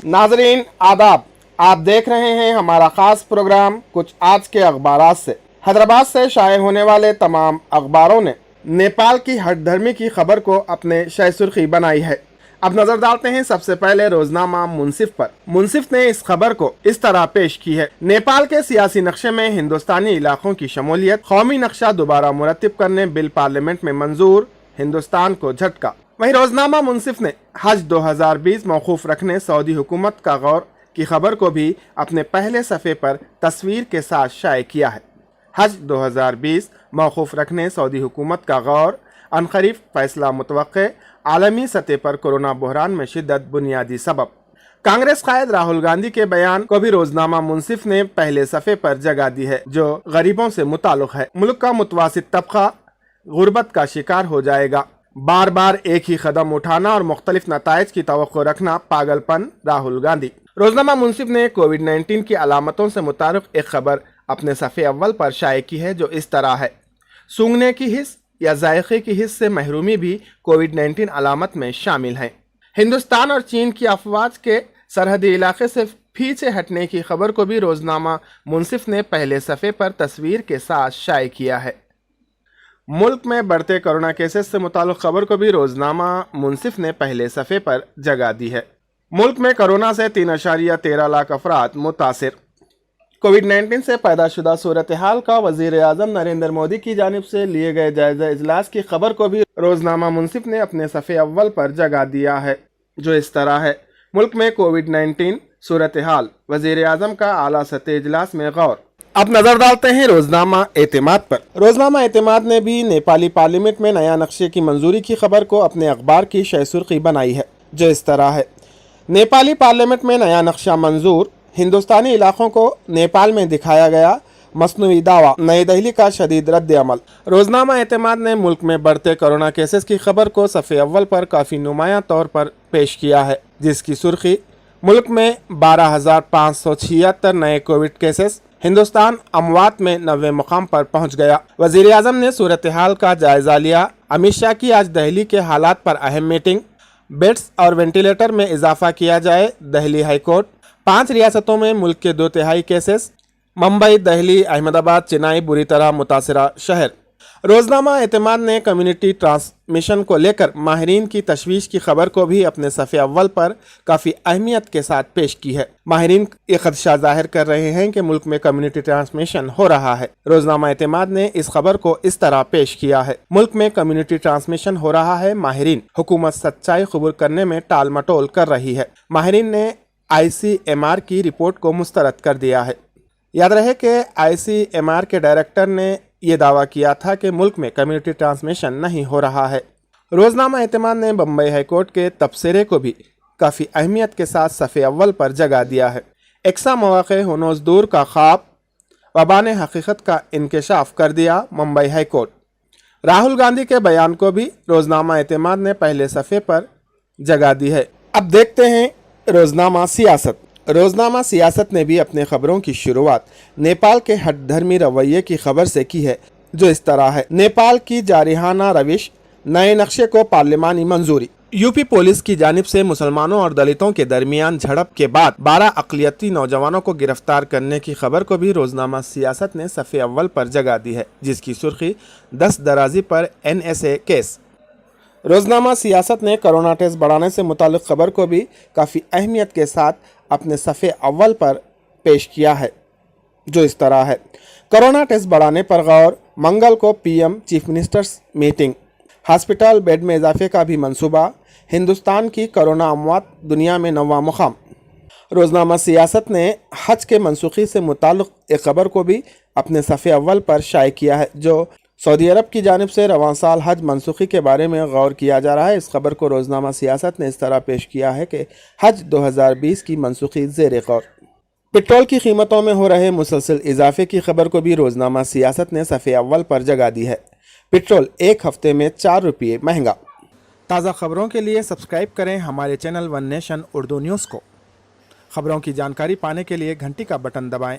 नाजरीन आदाब, आप देख रहे हैं हमारा खास प्रोग्राम कुछ आज के अखबारात से। हैदराबाद से शाये होने वाले तमाम अखबारों ने नेपाल की हठधर्मी की खबर को अपने शह सुर्खी बनाई है। अब नजर डालते हैं सबसे पहले रोजनामा मुंसिफ पर। मुंसिफ ने इस खबर को इस तरह पेश की है। नेपाल के सियासी नक्शे में हिंदुस्तानी इलाकों की शमूलियत, कौमी नक्शा दोबारा मुरत्तिब करने बिल पार्लियामेंट में मंजूर, हिंदुस्तान को झटका। वहीं रोजनामा मुंसिफ ने हज 2020 मौकूफ रखने सऊदी हुकूमत का गौर की खबर को भी अपने पहले सफ़े पर तस्वीर के साथ शाये किया है। हज 2020 मौकूफ रखने सऊदी हुकूमत का गौर, अनक़रीब फैसला मुतवक्के, आलमी सतह पर कोरोना बहरान में शिद्दत बुनियादी सबब। कांग्रेस कायद राहुल गांधी के बयान को भी रोजनामा मुंसिफ ने पहले सफ़े पर जगह दी है, जो गरीबों से मुताल्लिक़ है। मुल्क का मुतवासित तबका गुर्बत का शिकार हो जाएगा, बार बार एक ही कदम उठाना और मुख्तलिफ नताइज की तवक्को रखना पागलपन, राहुल गांधी। रोजनामा मुंसिफ ने कोविड-19 की अलामतों से मुताल्लिक़ एक खबर अपने सफ़े अव्वल पर शाये की है, जो इस तरह है। सूंघने की हिस्स या जायके की हिस्स से महरूमी भी कोविड-19 अलामत में शामिल है। हिंदुस्तान और चीन की अफवाज के सरहदी इलाके से पीछे हटने की खबर को भी रोजनामा मुंसिफ ने पहले सफ़े पर तस्वीर के साथ शाये किया है। मुल्क में बढ़ते कोरोना केसेस से मुताल्लिक़ खबर को भी रोजनामा मुंसिफ ने पहले सफ़े पर जगह दी है। मुल्क में कोरोना से 3.13 लाख अफराद मुतासिर। कोविड-19 से पैदा शुदा सूरत हाल का वज़ीर आज़म नरेंद्र मोदी की जानिब से लिए गए जायजा इजलास की खबर को भी रोजनामा मुंसिफ ने अपने सफ़े अव्वल पर जगह दिया है, जो इस तरह है। मुल्क में कोविड-19 सूरत हाल, वज़ीर आज़म का आला सतह इजलास में गौर। अब नजर डालते हैं रोजनामा एतमाद पर। रोजनामा एतमाद ने भी नेपाली पार्लियामेंट में नया नक्शे की मंजूरी की खबर को अपने अखबार की शह सुर्खी बनाई है, जो इस तरह है। नेपाली पार्लियामेंट में नया नक्शा मंजूर, हिंदुस्तानी इलाकों को नेपाल में दिखाया गया मसनूई दावा, नई दिल्ली का शदीद रद्द अमल। रोजनामा एतमाद ने मुल्क में बढ़ते कोरोना केसेस की खबर को सफ़े अव्वल पर काफ़ी नुमायां तौर पर पेश किया है, जिसकी सुर्खी मुल्क में 12,576 नए कोविड केसेस, हिंदुस्तान अमवात में 90 मुकाम पर पहुंच गया। वज़ीर आज़म ने सूरत हाल का जायजा लिया। अमित शाह की आज दिल्ली के हालात पर अहम मीटिंग। बेड्स और वेंटिलेटर में इजाफा किया जाए, दिल्ली हाई कोर्ट। 5 रियासतों में मुल्क के 2/3 केसेस, मुंबई, दिल्ली, अहमदाबाद, चेन्नई बुरी तरह मुतासरा शहर। रोजनामा एतमाद ने कम्युनिटी ट्रांसमिशन को लेकर माहिरीन की तशवीश की खबर को भी अपने सफ़े अव्वल पर काफ़ी अहमियत के साथ पेश की है। माहिरीन ये खदशा जाहिर कर रहे हैं कि मुल्क में कम्युनिटी ट्रांसमिशन हो रहा है। रोजनामा एतमाद ने इस खबर को इस तरह पेश किया है। मुल्क में कम्युनिटी ट्रांसमिशन हो रहा है, माहिरीन हुकूमत सच्चाई कबूल करने में टाल मटोल कर रही है। माहिरीन ने ICMR की रिपोर्ट को मुस्तरद कर दिया है। याद रहे कि ICMR के डायरेक्टर ने ये दावा किया था कि मुल्क में कम्युनिटी ट्रांसमिशन नहीं हो रहा है। रोजनामा एतमाद ने बम्बई हाई कोर्ट के तबसरे को भी काफ़ी अहमियत के साथ सफ़े अव्वल पर जगह दिया है। एक्सा मौक़े हुनूस दूर का ख्वाब, वबा ने हकीकत का इंकशाफ कर दिया, मुंबई हाई कोर्ट। राहुल गांधी के बयान को भी रोजनामा एतमाद ने पहले सफ़े पर जगह दी है। अब देखते हैं रोजनामा सियासत। रोजनामा सियासत ने भी अपने खबरों की शुरुआत नेपाल के हठधर्मी रवैये की खबर से की है, जो इस तरह है। नेपाल की जारिहाना रविश, नए नक्शे को पार्लिमानी मंजूरी। यूपी पुलिस की जानिब से मुसलमानों और दलितों के दरमियान झड़प के बाद 12 अक़लियती नौजवानों को गिरफ्तार करने की खबर को भी रोजनामा सियासत ने सफ़े अव्वल पर जगह दी है, जिसकी सुर्खी 10 दराजी पर NSA केस। रोजनामा सियासत ने कोरोना टेस्ट बढ़ाने से मुताल्लिक़ खबर को भी काफ़ी अहमियत के साथ अपने सफ़े अव्वल पर पेश किया है, जो इस तरह है। कोरोना टेस्ट बढ़ाने पर गौर, मंगल को PM chief ministers meeting. Hospital bed में इजाफे का भी मंसूबा, हिंदुस्तान की कोरोना अमवात दुनिया में 9वां मुकाम। रोजनामा सियासत ने हज के मनसूखी से मुताल्लिक़ एक खबर को भी अपने सफ़े अव्वल पर शाये किया है, जो सऊदी अरब की जानिब से रवां साल हज मनसूखी के बारे में गौर किया जा रहा है। इस खबर को रोजनामा सियासत ने इस तरह पेश किया है कि हज 2020 की मनसूखी ज़ेर गौर। पेट्रोल की कीमतों में हो रहे मुसलसल इजाफे की खबर को भी रोजनामा सियासत ने सफ़े अव्वल पर जगह दी है। पेट्रोल एक हफ्ते में 4 रुपये महंगा। ताज़ा खबरों के लिए सब्सक्राइब करें हमारे channel one nation Urdu news को। खबरों की जानकारी पाने के लिए घंटी का बटन दबाएं।